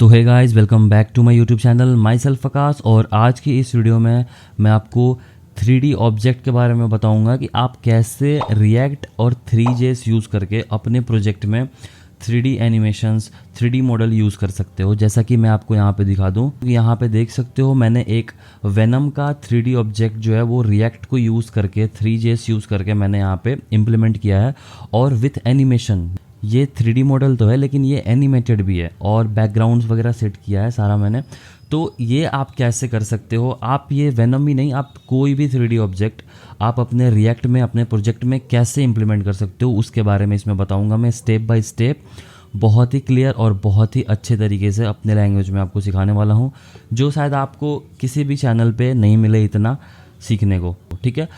तो hey guys, welcome back to my YouTube channel myself Akash. और आज की इस वीडियो में मैं आपको 3D ऑब्जेक्ट के बारे में बताऊंगा कि आप कैसे रिएक्ट और 3JS यूज़ करके अपने प्रोजेक्ट में 3D animations 3D model use कर सकते हो। जैसा कि मैं आपको यहाँ पे दिखा दूँ, यहाँ पे देख सकते हो मैंने एक वेनम का 3D ऑब्जेक्ट जो है वो रिएक्ट को यूज़ करके 3JS यूज़ करके मैंने यहाँ पे इम्प्लीमेंट किया है। और विथ एनिमेशन ये 3D मॉडल तो है लेकिन ये एनिमेटेड भी है और बैकग्राउंड्स वगैरह सेट किया है सारा मैंने। तो ये आप कैसे कर सकते हो, आप ये वेनम ही नहीं, आप कोई भी 3D ऑब्जेक्ट आप अपने रिएक्ट में अपने प्रोजेक्ट में कैसे इंप्लीमेंट कर सकते हो उसके बारे में इसमें बताऊंगा मैं स्टेप बाय स्टेप। बहुत ही क्लियर और बहुत ही अच्छे तरीके से अपने लैंग्वेज में आपको सिखाने वाला हूँ, जो शायद आपको किसी भी चैनल पे नहीं मिले इतना सीखने को। ठीक है,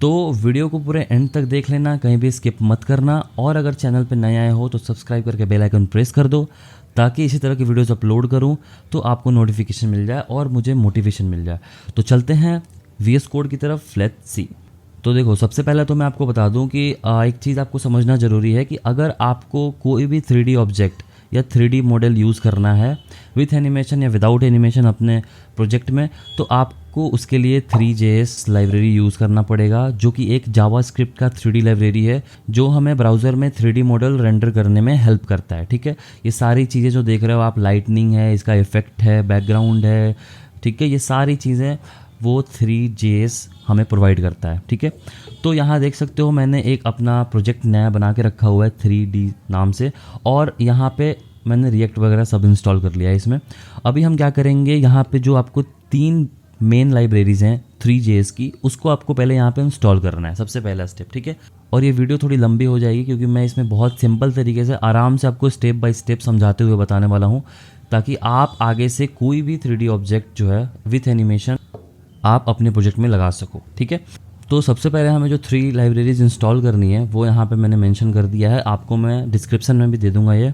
तो वीडियो को पूरे एंड तक देख लेना, कहीं भी स्किप मत करना। और अगर चैनल पर नए आए हो तो सब्सक्राइब करके बेल आइकन प्रेस कर दो, ताकि इसी तरह की वीडियोस अपलोड करूं तो आपको नोटिफिकेशन मिल जाए और मुझे मोटिवेशन मिल जाए। तो चलते हैं VS कोड की तरफ, लेट्स सी। तो देखो, सबसे पहले तो मैं आपको बता दूं कि एक चीज़ आपको समझना ज़रूरी है कि अगर आपको कोई भी 3D ऑब्जेक्ट या 3D मॉडल यूज़ करना है विथ एनिमेशन या विदाउट एनिमेशन अपने प्रोजेक्ट में, तो आपको उसके लिए 3JS लाइब्रेरी यूज़ करना पड़ेगा, जो कि एक जावास्क्रिप्ट का 3D लाइब्रेरी है जो हमें ब्राउज़र में 3D मॉडल रेंडर करने में हेल्प करता है। ठीक है, ये सारी चीज़ें जो देख रहे हो आप, लाइटनिंग है, इसका इफेक्ट है, बैकग्राउंड है, ठीक है, ये सारी चीज़ें वो 3JS हमें प्रोवाइड करता है। ठीक है, तो यहाँ देख सकते हो मैंने एक अपना प्रोजेक्ट नया बना के रखा हुआ है 3D नाम से, और यहाँ पे मैंने रिएक्ट वगैरह सब इंस्टॉल कर लिया है इसमें। अभी हम क्या करेंगे, यहाँ पे जो आपको 3 मेन लाइब्रेरीज़ हैं 3JS की, उसको आपको पहले यहाँ पे इंस्टॉल करना है, सबसे पहला स्टेप। ठीक है, और ये वीडियो थोड़ी लंबी हो जाएगी क्योंकि मैं इसमें बहुत सिंपल तरीके से आराम से आपको स्टेप बाय स्टेप समझाते हुए बताने वाला हूँ, ताकि आप आगे से कोई भी 3D ऑब्जेक्ट जो है विथ एनिमेशन आप अपने प्रोजेक्ट में लगा सको। ठीक है, तो सबसे पहले हमें जो 3 लाइब्रेरीज इंस्टॉल करनी है वो यहाँ पे मैंने मेंशन कर दिया है, आपको मैं डिस्क्रिप्शन में भी दे दूंगा। ये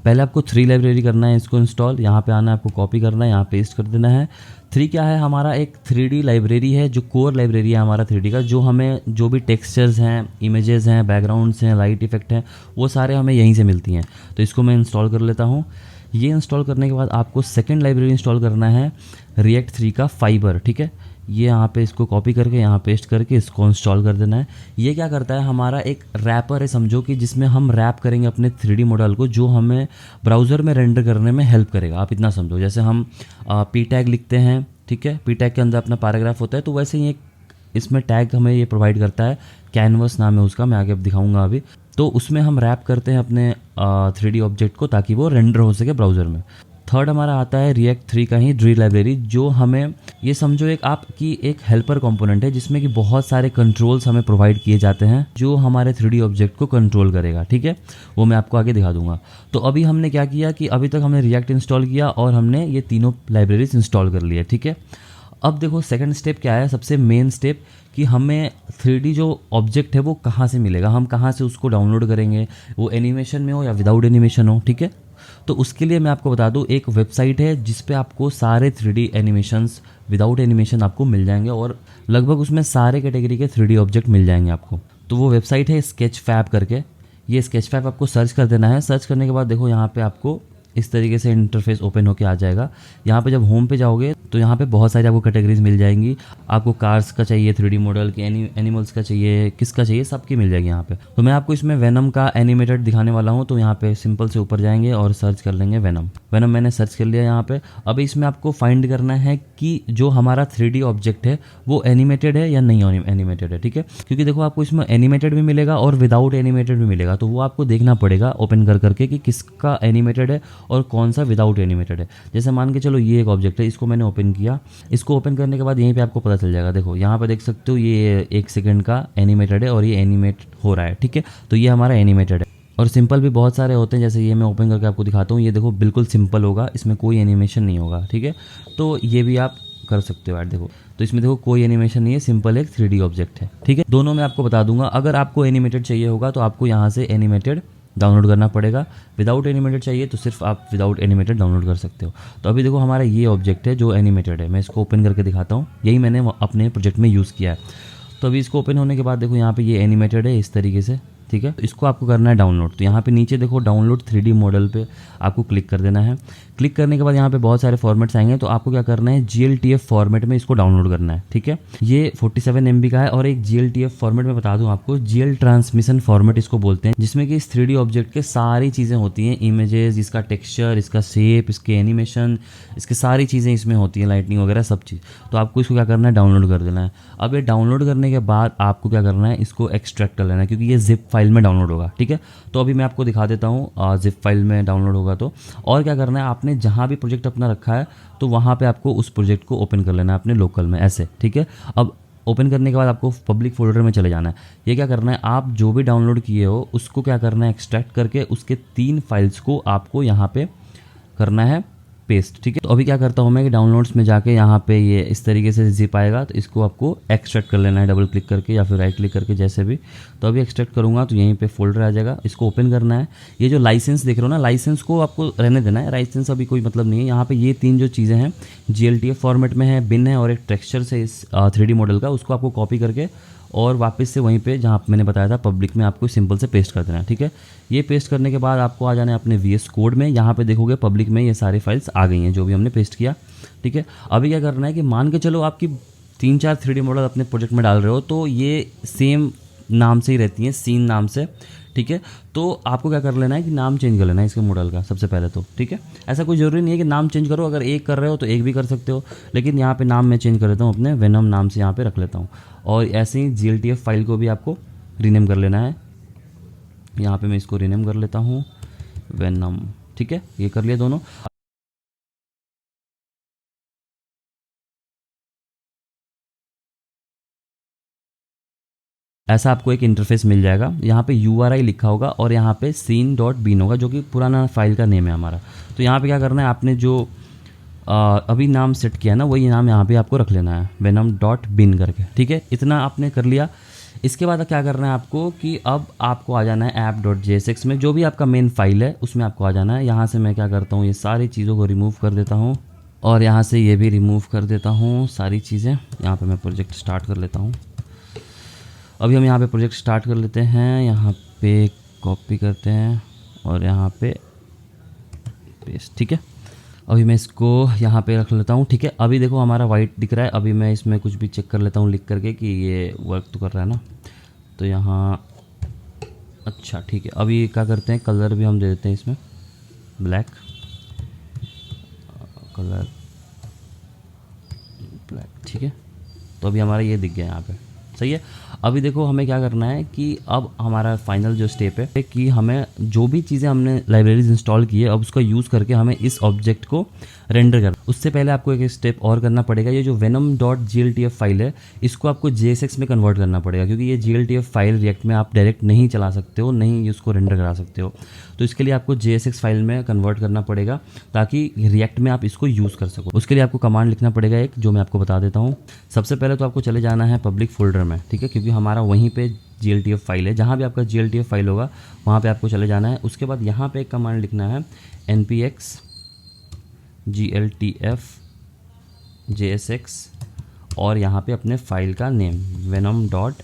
पहले आपको 3 लाइब्रेरी करना है, इसको इंस्टॉल, यहाँ पे आना है, आपको कॉपी करना है, यहाँ पेस्ट कर देना है। 3 क्या है, हमारा एक 3D लाइब्रेरी है, जो कोर लाइब्रेरी है हमारा 3D का, जो हमें जो भी टेक्सचर्स हैं, इमेजेस हैं, बैकग्राउंड्स हैं, लाइट इफेक्ट हैं, वो सारे हमें यहीं से मिलती हैं। तो इसको मैं इंस्टॉल कर लेता हूँ। ये इंस्टॉल करने के बाद आपको सेकेंड लाइब्रेरी इंस्टॉल करना है रिएक्ट 3 का फाइबर। ठीक है, ये यहाँ पे इसको कॉपी करके यहाँ पेस्ट करके इसको इंस्टॉल कर देना है। ये क्या करता है, हमारा एक रैपर है समझो, कि जिसमें हम रैप करेंगे अपने 3D मॉडल को, जो हमें ब्राउज़र में रेंडर करने में हेल्प करेगा। आप इतना समझो, जैसे हम पी टैग लिखते हैं, ठीक है, पी टैग के अंदर अपना पैराग्राफ होता है, तो वैसे ही एक इसमें टैग हमें ये प्रोवाइड करता है, कैनवस नाम है उसका, मैं आगे अब दिखाऊंगा अभी। तो उसमें हम रैप करते हैं अपने 3D ऑब्जेक्ट को, ताकि वो रेंडर हो सके ब्राउज़र में। थर्ड हमारा आता है रिएक्ट 3 का ही ड्री लाइब्रेरी, जो हमें ये समझो एक आपकी एक हेल्पर कंपोनेंट है, जिसमें कि बहुत सारे कंट्रोल्स हमें प्रोवाइड किए जाते हैं जो हमारे 3D ऑब्जेक्ट को कंट्रोल करेगा। ठीक है, वो मैं आपको आगे दिखा दूंगा। तो अभी हमने क्या किया कि अभी तक हमने रिएक्ट इंस्टॉल किया और हमने ये तीनों लाइब्रेरीज इंस्टॉल कर ली है। ठीक है, अब देखो सेकंड स्टेप क्या है, सबसे मेन स्टेप, कि हमें 3D जो ऑब्जेक्ट है वो कहाँ से मिलेगा, हम कहाँ से उसको डाउनलोड करेंगे, वो एनिमेशन में हो या विदाउट एनिमेशन हो। ठीक है, तो उसके लिए मैं आपको बता दूं, एक वेबसाइट है जिस पे आपको सारे 3D एनिमेशंस विदाउट एनिमेशन आपको मिल जाएंगे, और लगभग उसमें सारे कैटेगरी के 3D ऑब्जेक्ट मिल जाएंगे आपको। तो वो वेबसाइट है स्केचफैब करके, ये स्केचफैब आपको सर्च कर देना है। सर्च करने के बाद देखो यहाँ पे आपको इस तरीके से इंटरफेस ओपन होके आ जाएगा। यहाँ पे जब होम पे जाओगे तो यहाँ पे बहुत सारी आपको कैटेगरीज मिल जाएंगी। आपको कार्स का चाहिए 3D मॉडल, कि एनिमल्स का चाहिए, किसका चाहिए, सबकी मिल जाएगी यहाँ पे। तो मैं आपको इसमें वेनम का एनिमेटेड दिखाने वाला हूँ। तो यहाँ पे सिंपल से ऊपर जाएंगे और सर्च कर लेंगे वेनम। वेनम मैंने सर्च कर लिया यहाँ पे। अभी इसमें आपको फाइंड करना है कि जो हमारा 3D ऑब्जेक्ट है वो एनिमेटेड है या नहीं एनिमेटेड है। ठीक है, क्योंकि देखो आपको इसमें एनिमेटेड भी मिलेगा और विदाउट एनिमेटेड भी मिलेगा, तो वो आपको देखना पड़ेगा ओपन कर करके कि किसका एनिमेटेड है और कौन सा विदाउट एनिमेटेड है। जैसे मान के चलो ये एक ऑब्जेक्ट है, इसको मैंने ओपन किया। इसको ओपन करने के बाद यहीं पे आपको पता चल जाएगा, देखो यहाँ पे देख सकते हो ये 1 सेकंड का एनिमेटेड है और ये एनिमेट हो रहा है। ठीक है, तो ये हमारा एनिमेटेड है। और सिंपल भी बहुत सारे होते हैं, जैसे ये मैं ओपन करके आपको दिखाता हूँ, ये देखो बिल्कुल सिंपल होगा, इसमें कोई एनिमेशन नहीं होगा। ठीक है, तो ये भी आप कर सकते हो ऐड। देखो तो इसमें देखो कोई एनिमेशन नहीं है, सिंपल एक 3D ऑब्जेक्ट है। ठीक है, दोनों में आपको बता दूंगा। अगर आपको एनिमेटेड चाहिए होगा तो आपको यहाँ से एनिमेटेड डाउनलोड करना पड़ेगा, विदाउट एनिमेटेड चाहिए तो सिर्फ आप विदाउट एनिमेटेड डाउनलोड कर सकते हो। तो अभी देखो हमारा ये ऑब्जेक्ट है जो एनिमेटेड है, मैं इसको ओपन करके दिखाता हूँ, यही मैंने अपने प्रोजेक्ट में यूज़ किया है। तो अभी इसको ओपन होने के बाद देखो यहाँ पे ये एनिमेटेड है इस तरीके से, ठीक है। तो इसको आपको करना है डाउनलोड। तो यहाँ पे नीचे देखो डाउनलोड 3D मॉडल पे आपको क्लिक कर देना है। क्लिक करने के बाद यहाँ पे बहुत सारे फॉर्मेट्स आएंगे, तो आपको क्या करना है GLTF फॉर्मेट में इसको डाउनलोड करना है, ठीक है। ये 47 MB का है और एक GLTF फॉर्मेट में बता दूं आपको, GL ट्रांसमिशन फॉर्मेट इसको बोलते हैं, जिसमें कि इस 3D ऑब्जेक्ट के सारी चीज़ें होती हैं, इमेजेस, इसका टेक्सचर, इसका शेप, इसके एनिमेशन, इसकी सारी चीज़ें इसमें होती हैं, लाइटनिंग वगैरह सब चीज़। तो आपको इसको क्या करना है, डाउनलोड कर देना है। अब ये डाउनलोड करने के बाद आपको क्या करना है, इसको एक्सट्रैक्ट कर लेना है, क्योंकि ये जिप फाइल में डाउनलोड होगा, ठीक है। तो अभी मैं आपको दिखा देता हूँ जिप फाइल में डाउनलोड होगा तो। और क्या करना है, आपने जहाँ भी प्रोजेक्ट अपना रखा है तो वहाँ पे आपको उस प्रोजेक्ट को ओपन कर लेना है अपने लोकल में, ऐसे, ठीक है। अब ओपन करने के बाद आपको पब्लिक फोल्डर में चले जाना है। ये क्या करना है, आप जो भी डाउनलोड किए हो उसको क्या करना है, एक्सट्रैक्ट करके उसके 3 फाइल्स को आपको यहाँ पे करना है पेस्ट, ठीक है। तो अभी क्या करता हूँ मैं कि डाउनलोड्स में जाके यहाँ पे ये इस तरीके से जिप आएगा, तो इसको आपको एक्सट्रैक्ट कर लेना है डबल क्लिक करके या फिर राइट क्लिक करके, जैसे भी। तो अभी एक्सट्रैक्ट करूँगा तो यहीं पे फोल्डर आ जाएगा, इसको ओपन करना है। ये जो लाइसेंस देख रहे हो ना, लाइसेंस को आपको रहने देना है, लाइसेंस अभी कोई मतलब नहीं है। यहाँ पे ये 3 जो चीज़ें हैं GLTF फॉर्मेट में है, बिन है और एक टेक्सचर से इस 3D मॉडल का, उसको आपको कॉपी करके और वापस से वहीं पे जहाँ मैंने बताया था पब्लिक में आपको सिंपल से पेस्ट कर देना है, ठीक है। ये पेस्ट करने के बाद आपको आ जाना है अपने VS कोड में। यहाँ पे देखोगे पब्लिक में ये सारी फाइल्स आ गई हैं जो भी हमने पेस्ट किया, ठीक है। अभी क्या करना है कि मान के चलो आपकी 3-4 3D मॉडल अपने प्रोजेक्ट में डाल रहे हो, तो ये सेम नाम से ही रहती हैं, सीन नाम से, ठीक है। तो आपको क्या कर लेना है कि नाम चेंज कर लेना है इसके मॉडल का सबसे पहले तो, ठीक है। ऐसा कोई ज़रूरी नहीं है कि नाम चेंज करो, अगर एक कर रहे हो तो एक भी कर सकते हो, लेकिन यहाँ पे नाम मैं चेंज कर लेता हूँ, अपने वेनम नाम से यहाँ पे रख लेता हूँ। और ऐसे ही GLTF फाइल को भी आपको रीनेम कर लेना है। यहाँ पे मैं इसको रीनेम कर लेता हूँ वेनम, ठीक है। ये कर लिया दोनों। ऐसा आपको एक इंटरफेस मिल जाएगा, यहाँ पे URI लिखा होगा और यहाँ पे scene.bin होगा, जो कि पुराना फाइल का नेम है हमारा। तो यहाँ पे क्या करना है, आपने जो अभी नाम सेट किया है ना, वही नाम यहाँ पे आपको रख लेना है, venom.bin करके, ठीक है। इतना आपने कर लिया। इसके बाद क्या करना है आपको कि अब आपको आ जाना है app.jsx में, जो भी आपका मेन फाइल है उसमें आपको आ जाना है। यहाँ से मैं क्या करता हूँ, ये सारी चीज़ों को रिमूव कर देता हूँ और यहाँ से ये भी रिमूव कर देता हूँ सारी चीज़ें। यहाँ पे मैं प्रोजेक्ट स्टार्ट कर लेता हूँ। अभी हम यहाँ पे प्रोजेक्ट स्टार्ट कर लेते हैं, यहाँ पे कॉपी करते हैं और यहाँ पे पेस्ट, ठीक है। अभी मैं इसको यहाँ पे रख लेता हूँ, ठीक है। अभी देखो हमारा वाइट दिख रहा है। अभी मैं इसमें कुछ भी चेक कर लेता हूँ लिख करके कि ये वर्क तो कर रहा है ना। तो यहाँ अच्छा ठीक है। अभी क्या करते हैं, कलर भी हम दे देते हैं इसमें ब्लैक, कलर ब्लैक, ठीक है। तो अभी हमारा ये दिख गया यहाँ पे, सही है। अभी देखो हमें क्या करना है कि अब हमारा फाइनल जो स्टेप है कि हमें जो भी चीज़ें हमने लाइब्रेरीज इंस्टॉल की है, अब उसका यूज़ करके हमें इस ऑब्जेक्ट को रेंडर करना। उससे पहले आपको एक स्टेप और करना पड़ेगा। ये जो venom.gltf फाइल है, इसको आपको JSX में कन्वर्ट करना पड़ेगा, क्योंकि ये GLTF फाइल रिएक्ट में आप डायरेक्ट नहीं चला सकते हो, नहीं उसको रेंडर करा सकते हो। तो इसके लिए आपको JSX फाइल में कन्वर्ट करना पड़ेगा ताकि रिएक्ट में आप इसको यूज़ कर सको। उसके लिए आपको कमांड लिखना पड़ेगा एक, जो मैं आपको बता देता हूँ। सबसे पहले तो आपको चले जाना है पब्लिक फोल्डर में, ठीक है, क्योंकि हमारा वहीं पे GLTF फाइल है। जहाँ भी आपका GLTF फाइल होगा वहाँ पे आपको चले जाना है। उसके बाद यहाँ पे एक कमांड लिखना है npx GLTF JSX और यहाँ पे अपने फाइल का नेम venom.gltf,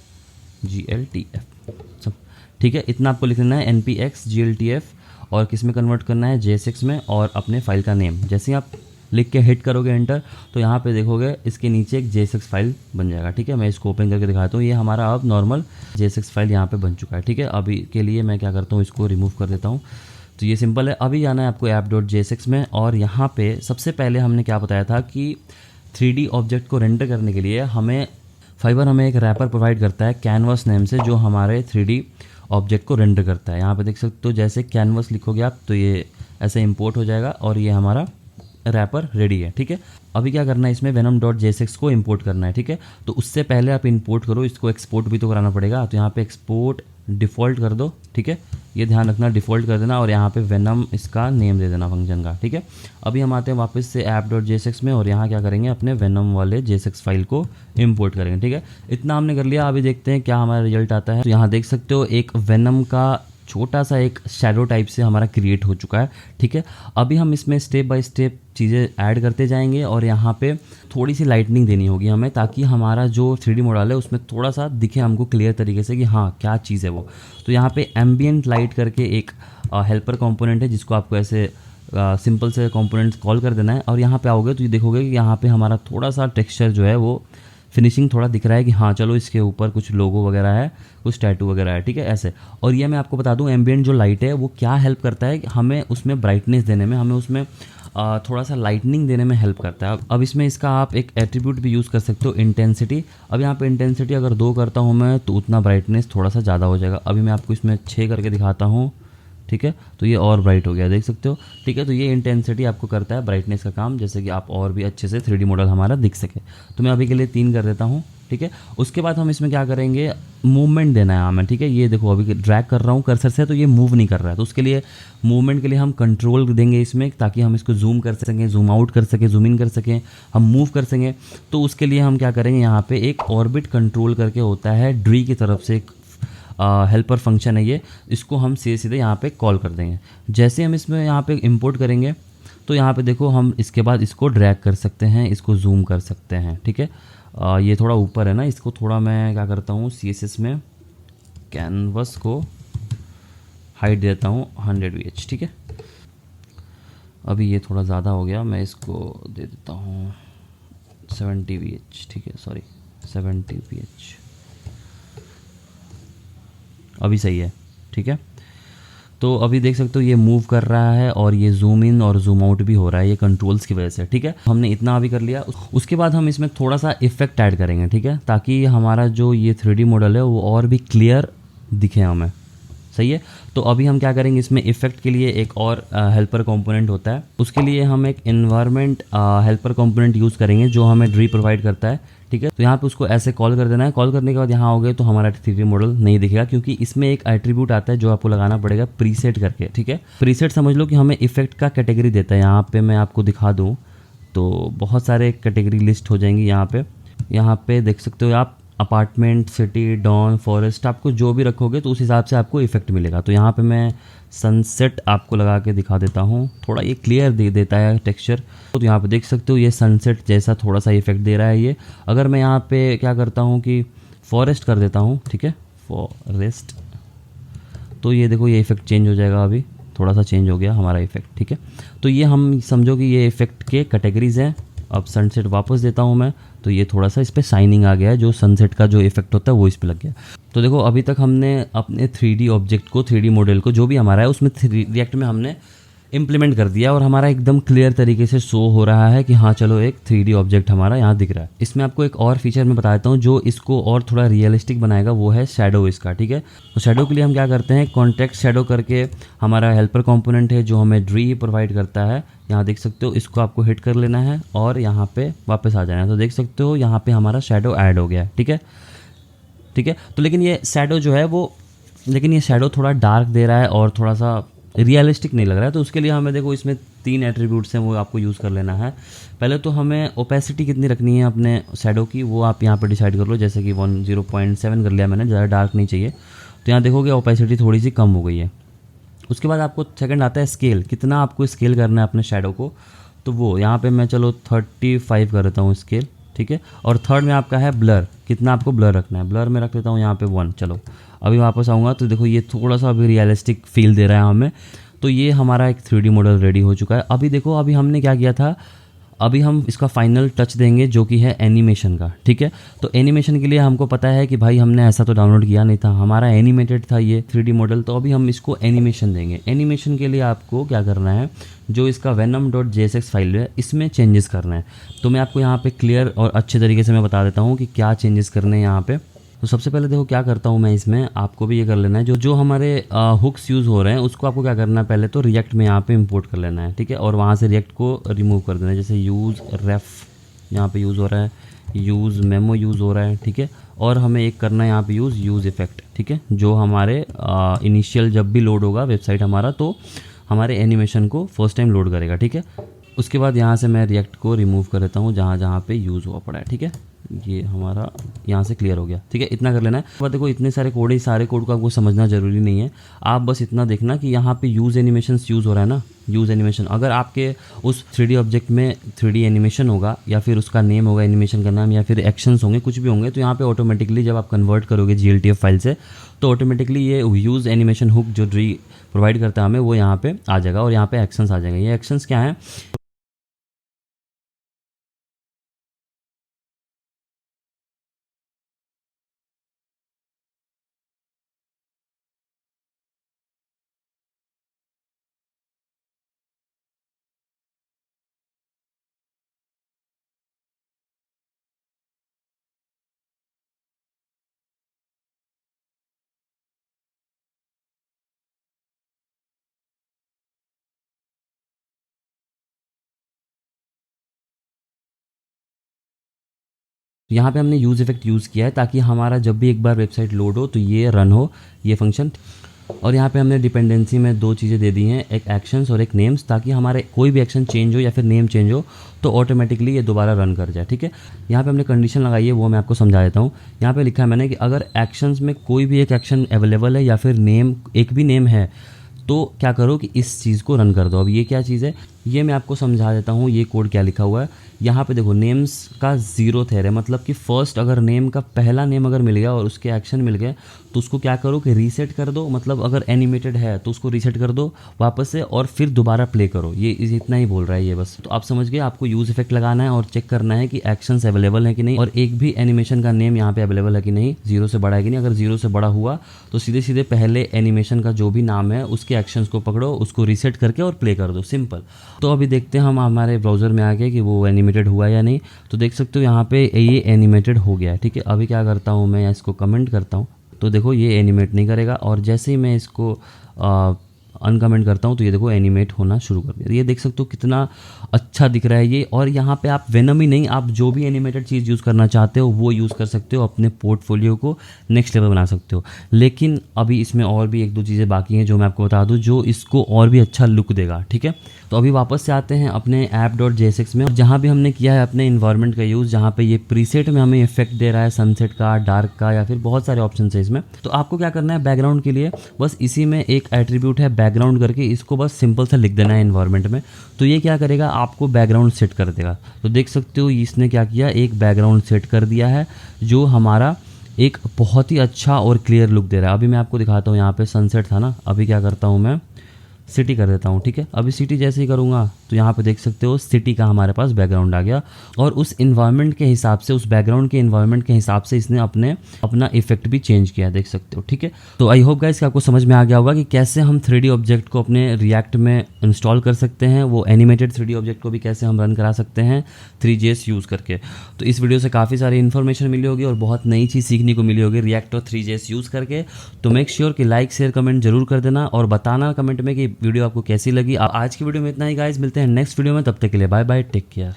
सब ठीक है। इतना आपको लिखना है npx GLTF और किस में कन्वर्ट करना है, JSX में, और अपने फाइल का नेम। जैसे ही आप लिख के हिट करोगे एंटर, तो यहाँ पे देखोगे इसके नीचे एक JSX फाइल बन जाएगा, ठीक है। मैं इसको ओपन करके दिखाता हूँ। ये हमारा अब नॉर्मल JSX फाइल यहाँ पे बन चुका है, ठीक है। अभी के लिए मैं क्या करता हूँ, इसको रिमूव कर देता हूँ। तो ये सिंपल है। अभी जाना है आपको app.jsx में और यहाँ पे सबसे पहले हमने क्या बताया था कि 3D ऑब्जेक्ट को रेंडर करने के लिए हमें फाइबर एक रैपर प्रोवाइड करता है कैनवास नेम से, जो हमारे 3D ऑब्जेक्ट को रेंडर करता है। यहाँ पे देख सकते हो, जैसे कैनवास लिखोगे आप तो ये ऐसे इंपोर्ट हो जाएगा और ये हमारा रैपर रेडी है, ठीक है। अभी क्या करना है, इसमें venom.jsx को इंपोर्ट करना है, ठीक है। तो उससे पहले आप इंपोर्ट करो, इसको एक्सपोर्ट भी तो कराना पड़ेगा। तो यहाँ पे एक्सपोर्ट डिफ़ॉल्ट कर दो, ठीक है। ये ध्यान रखना, डिफ़ॉल्ट कर देना और यहाँ पे वेनम इसका नेम दे देना फंक्शन का, ठीक है। अभी हम आते हैं वापस से app.jsx में और यहाँ क्या करेंगे, अपने वेनम वाले JSX फाइल को इंपोर्ट करेंगे, ठीक है। इतना हमने कर लिया। अभी देखते हैं क्या हमारा रिजल्ट आता है। तो यहाँ देख सकते हो एक वेनम का छोटा सा एक शैडो टाइप से हमारा क्रिएट हो चुका है। ठीक है, अभी हम इसमें स्टेप बाय स्टेप चीज़ें ऐड करते जाएंगे और यहाँ पे थोड़ी सी लाइटनिंग देनी होगी हमें, ताकि हमारा जो 3D मॉडल है उसमें थोड़ा सा दिखे हमको क्लियर तरीके से कि हाँ क्या चीज़ है वो। तो यहाँ पे एम्बियंट लाइट करके एक हेल्पर कंपोनेंट है, जिसको आपको ऐसे सिंपल से कंपोनेंट्स कॉल कर देना है और यहाँ पे आओगे तो ये देखोगे कि यहाँ पे हमारा थोड़ा सा टेक्सचर जो है वो फिनिशिंग थोड़ा दिख रहा है कि हाँ चलो इसके ऊपर कुछ लोगो वगैरह है, कुछ टैटू वगैरह है। ठीक है, ऐसे। और ये मैं आपको बता दूं एम्बियंट जो लाइट है वो क्या हेल्प करता है कि हमें उसमें ब्राइटनेस देने में, हमें उसमें थोड़ा सा लाइटनिंग देने में हेल्प करता है। अब इसमें इसका आप एक एट्रीब्यूट भी यूज़ कर सकते हो, इंटेंसिटी। अब यहाँ पे इंटेंसिटी अगर 2 करता हूँ मैं तो उतना ब्राइटनेस थोड़ा सा ज़्यादा हो जाएगा। अभी मैं आपको इसमें 6 करके दिखाता हूँ। ठीक है, तो ये और ब्राइट हो गया, देख सकते हो। ठीक है, तो ये इंटेंसिटी आपको करता है ब्राइटनेस का काम, जैसे कि आप और भी अच्छे से 3D मॉडल हमारा दिख सके। तो मैं अभी के लिए 3 कर देता हूँ। ठीक है, उसके बाद हम इसमें क्या करेंगे, मूवमेंट देना है हमें। ठीक है, ये देखो अभी ड्रैग कर रहा हूँ कर्सर से तो ये मूव नहीं कर रहा है, तो उसके लिए मूवमेंट के लिए हम कंट्रोल देंगे इसमें, ताकि हम इसको जूम कर सकें, जूम आउट कर सकें, जूम इन कर सकें, हम मूव कर सकें। तो उसके लिए हम क्या करेंगे, यहाँ पे एक ऑर्बिट कंट्रोल करके होता है ड्री की तरफ से, हेल्पर फंक्शन है ये, इसको हम सीधे यहाँ पे कॉल कर देंगे। जैसे हम इसमें यहाँ पे इंपोर्ट करेंगे तो यहाँ पे देखो हम इसके बाद इसको ड्रैग कर सकते हैं, इसको जूम कर सकते हैं। ठीक है, ये थोड़ा ऊपर है ना, इसको थोड़ा मैं क्या करता हूँ CSS में कैनवस को हाइट देता हूँ 100 VH। ठीक है, अभी ये थोड़ा ज़्यादा हो गया, मैं इसको दे देता हूँ 70 VH। ठीक है, सॉरी 70 VH, अभी सही है। ठीक है, तो अभी देख सकते हो ये मूव कर रहा है और ये जूम इन और जूम आउट भी हो रहा है, ये कंट्रोल्स की वजह से। ठीक है, हमने इतना अभी कर लिया। उसके बाद हम इसमें थोड़ा सा इफेक्ट ऐड करेंगे। ठीक है, ताकि हमारा जो ये 3D मॉडल है वो और भी क्लियर दिखे हमें। सही है, तो अभी हम क्या करेंगे, इसमें इफेक्ट के लिए एक और हेल्पर कंपोनेंट होता है, उसके लिए हम एक एनवायरनमेंट हेल्पर कंपोनेंट यूज़ करेंगे जो हमें ड्री प्रोवाइड करता है। ठीक है, तो यहाँ पे उसको ऐसे कॉल कर देना है। कॉल करने के बाद यहाँ हो गए तो हमारा 3D मॉडल नहीं दिखेगा, क्योंकि इसमें एक एट्रीब्यूट आता है जो आपको लगाना पड़ेगा प्रीसेट करके। ठीक है, प्रीसेट समझ लो कि हमें इफेक्ट का कैटेगरी देता है। यहाँ पे मैं आपको दिखा दूँ तो बहुत सारे कैटेगरी लिस्ट हो जाएंगी यहाँ पे देख सकते हो आप, अपार्टमेंट, सिटी, डॉन, फॉरेस्ट, आपको जो भी रखोगे तो उस हिसाब से आपको इफेक्ट मिलेगा। तो यहाँ पे मैं सनसेट आपको लगा के दिखा देता हूँ, थोड़ा ये क्लियर दे देता है टेक्सचर। तो यहाँ पे देख सकते हो ये सनसेट जैसा थोड़ा सा इफेक्ट दे रहा है ये। अगर मैं यहाँ पे क्या करता हूँ कि फॉरेस्ट कर देता हूँ, ठीक है, फॉरेस्ट, तो ये देखो ये इफेक्ट चेंज हो जाएगा। अभी थोड़ा सा चेंज हो गया हमारा इफेक्ट। ठीक है, तो ये हम समझो कि ये इफेक्ट के कैटेगरीज हैं। अब सनसेट वापस देता हूँ मैं, तो ये थोड़ा सा इस पर शाइनिंग आ गया है, जो सनसेट का जो इफेक्ट होता है वो इस पर लग गया। तो देखो अभी तक हमने अपने 3D ऑब्जेक्ट को, 3D मॉडल को जो भी हमारा है उसमें रिएक्ट में हमने इम्प्लीमेंट कर दिया और हमारा एकदम क्लियर तरीके से शो हो रहा है कि हाँ चलो एक 3D ऑब्जेक्ट हमारा यहाँ दिख रहा है। इसमें आपको एक और फीचर मैं बता देता हूँ जो इसको और थोड़ा रियलिस्टिक बनाएगा, वो है शैडो इसका। ठीक है, तो शैडो के लिए हम क्या करते हैं, कॉन्टेक्स्ट शैडो करके हमारा हेल्पर कंपोनेंट है जो हमें ड्री प्रोवाइड करता है। यहाँ देख सकते हो, इसको आपको हिट कर लेना है और यहाँ पे वापस आ जाना है। तो देख सकते हो यहाँ पे हमारा शैडो ऐड हो गया है। ठीक है, ठीक है, तो लेकिन ये शैडो जो है वो, लेकिन ये शैडो थोड़ा डार्क दे रहा है और थोड़ा सा रियलिस्टिक नहीं लग रहा है। तो उसके लिए हमें देखो इसमें 3 एट्रीब्यूट्स हैं, वो आपको यूज़ कर लेना है। पहले तो हमें ओपेसिटी कितनी रखनी है अपने शैडो की, वो आप यहाँ पे डिसाइड कर लो। जैसे कि 0.7 कर लिया मैंने, ज़्यादा डार्क नहीं चाहिए। तो यहाँ देखोगे ओपेसिटी थोड़ी सी कम हो गई है। उसके बाद आपको सेकंड आता है स्केल, कितना आपको स्केल करना है अपने शैडो को। तो वो यहाँ पे मैं चलो 35 कर देता हूँ स्केल। ठीक है, और थर्ड में आपका है ब्लर, कितना आपको ब्लर रखना है, ब्लर में रख लेता हूँ यहाँ पे 1। चलो अभी वापस आऊँगा तो देखो ये थोड़ा सा अभी रियलिस्टिक फील दे रहा है हमें। तो ये हमारा एक 3D मॉडल रेडी हो चुका है। अभी देखो अभी हमने क्या किया था, अभी हम इसका फाइनल टच देंगे जो कि है एनिमेशन का। ठीक है, तो एनिमेशन के लिए हमको पता है कि भाई हमने ऐसा तो डाउनलोड किया नहीं था, हमारा एनिमेटेड था ये 3D मॉडल। तो अभी हम इसको एनिमेशन देंगे। एनिमेशन के लिए आपको क्या करना है, जो इसका venom.jsx फाइल है इसमें चेंजेस करना है। तो मैं आपको यहाँ पे क्लियर और अच्छे तरीके से मैं बता देता हूँ कि क्या चेंजेस करने हैं यहाँ पे। तो सबसे पहले देखो क्या करता हूँ मैं, इसमें आपको भी ये कर लेना है, जो हमारे हुक्स यूज़ हो रहे हैं उसको आपको क्या करना है, पहले तो रिएक्ट में यहाँ पे इंपोर्ट कर लेना है। ठीक है, और वहाँ से रिएक्ट को रिमूव कर देना है। जैसे यूज़ रेफ यहाँ पे यूज़ हो रहा है, यूज़ मेमो यूज़ हो रहा है। ठीक है, और हमें एक करना है यहाँ पे यूज़ इफेक्ट। ठीक है, जो हमारे इनिशियल जब भी लोड होगा वेबसाइट हमारा, तो हमारे एनिमेशन को फर्स्ट टाइम लोड करेगा। ठीक है, उसके बाद यहाँ से मैं रिएक्ट को रिमूव कर देता हूँ जहाँ जहाँ पे यूज़ हुआ पड़ा है। ठीक है, ये हमारा यहाँ से क्लियर हो गया, ठीक है। इतना कर लेना है। अब देखो इतने सारे कोड है, सारे कोड को आपको समझना जरूरी नहीं है, आप बस इतना देखना कि यहाँ पे यूज़ एनिमेशन यूज़ हो रहा है ना, यूज़ एनिमेशन। अगर आपके उस 3D ऑब्जेक्ट में 3D एनिमेशन होगा या फिर उसका नेम होगा एनिमेशन का नाम, या फिर एक्शंस होंगे, कुछ भी होंगे, तो यहाँ पे ऑटोमेटिकली जब आप कन्वर्ट करोगे GLTF फाइल से, तो ऑटोमेटिकली ये यूज़ एनिमेशन हुक जो ड्री प्रोवाइड करता है हमें, वो यहाँ पे आ जाएगा और यहाँ पे एक्शंस आ जाएंगे। ये एक्शंस क्या है? यहाँ पे हमने यूज़ इफेक्ट यूज़ किया है ताकि हमारा जब भी एक बार वेबसाइट लोड हो तो ये रन हो, ये फंक्शन। और यहाँ पे हमने डिपेंडेंसी में दो चीज़ें दे दी हैं, एक एक्शंस और एक नेम्स, ताकि हमारे कोई भी एक्शन चेंज हो या फिर नेम चेंज हो तो ऑटोमेटिकली ये दोबारा रन कर जाए, ठीक है। यहाँ पे हमने कंडीशन लगाई है, वो मैं आपको समझा देता हूँ। यहाँ पे लिखा है मैंने कि अगर एक्शंस में कोई भी एक एक्शन अवेलेबल है या फिर नेम, एक भी नेम है, तो क्या करो कि इस चीज़ को रन कर दो। अब ये क्या चीज़ है, ये मैं आपको समझा देता हूँ। ये कोड क्या लिखा हुआ है यहाँ पे देखो, नेम्स का ज़ीरो है, मतलब कि फर्स्ट अगर नेम का पहला नेम अगर मिल गया और उसके एक्शन मिल गए तो उसको क्या करो कि रीसेट कर दो। मतलब अगर एनिमेटेड है तो उसको रीसेट कर दो वापस से और फिर दोबारा प्ले करो। ये इतना ही बोल रहा है ये बस। तो आप समझ गए, आपको यूज़ इफेक्ट लगाना है और चेक करना है कि एक्शंस अवेलेबल है कि नहीं, और एक भी एनिमेशन का नेम यहाँ पे अवेलेबल है कि नहीं, जीरो से बड़ा है कि नहीं। अगर जीरो से बड़ा हुआ तो सीधे सीधे पहले एनिमेशन का जो भी नाम है उसके एक्शंस को पकड़ो, उसको रीसेट करके और प्ले कर दो, सिंपल। तो अभी देखते हैं हम हमारे ब्राउज़र में आके कि वो एनिमेटेड हुआ या नहीं। तो देख सकते हो यहाँ पे ये एनिमेटेड हो गया है, ठीक है। अभी क्या करता हूँ मैं, इसको कमेंट करता हूँ तो देखो ये एनिमेट नहीं करेगा, और जैसे ही मैं इसको अनकमेंट करता हूँ तो ये देखो एनिमेट होना शुरू कर दिया। ये देख सकते हो कितना अच्छा दिख रहा है ये। और यहाँ पे आप वेनम ही नहीं, आप जो भी एनिमेटेड चीज़ यूज़ करना चाहते हो वो यूज़ कर सकते हो, अपने पोर्टफोलियो को नेक्स्ट लेवल बना सकते हो। लेकिन अभी इसमें और भी एक दो चीज़ें बाकी हैं जो मैं आपको बता दूँ, जो इसको और भी अच्छा लुक देगा, ठीक है। तो अभी वापस से आते हैं अपने app.jsx में, और जहाँ भी हमने किया है अपने इन्वायरमेंट का यूज़, जहाँ पे ये प्रीसेट में हमें इफेक्ट दे रहा है सनसेट का, डार्क का, या फिर बहुत सारे ऑप्शन है इसमें। तो आपको क्या करना है, बैकग्राउंड के लिए बस इसी में एक एट्रीब्यूट है बैकग्राउंड करके, इसको बस सिंपल सा लिख देना है इन्वायरमेंट में। तो ये क्या करेगा, आपको बैकग्राउंड सेट कर देगा। तो देख सकते हो इसने क्या किया, एक बैकग्राउंड सेट कर दिया है जो हमारा एक बहुत ही अच्छा और क्लियर लुक दे रहा है। अभी मैं आपको दिखाता हूँ, यहाँ पे सनसेट था ना, अभी क्या करता हूँ मैं, सिटी कर देता हूँ, ठीक है। अभी सिटी जैसे ही करूँगा तो यहाँ पे देख सकते हो सिटी का हमारे पास बैकग्राउंड आ गया, और उस इन्वायरमेंट के हिसाब से, उस बैकग्राउंड के इन्वायरमेंट के हिसाब से इसने अपना इफेक्ट भी चेंज किया, देख सकते हो, ठीक है। तो आई होप गाइस कि आपको समझ में आ गया होगा कि कैसे हम 3D ऑब्जेक्ट को अपने रिएक्ट में इंस्टॉल कर सकते हैं, वो एनिमेटेड 3D ऑब्जेक्ट को भी कैसे हम रन करा सकते हैं 3JS यूज़ करके। तो इस वीडियो से काफ़ी सारी इन्फॉर्मेशन मिली होगी और बहुत नई चीज़ सीखने को मिली होगी रिएक्ट और 3JS यूज़ करके। तो मेक श्योर कि लाइक शेयर कमेंट जरूर कर देना और बताना कमेंट में कि वीडियो आपको कैसी लगी। आज की वीडियो में इतना ही गाइस, मिलते हैं नेक्स्ट वीडियो में, तब तक के लिए बाय बाय, टेक केयर।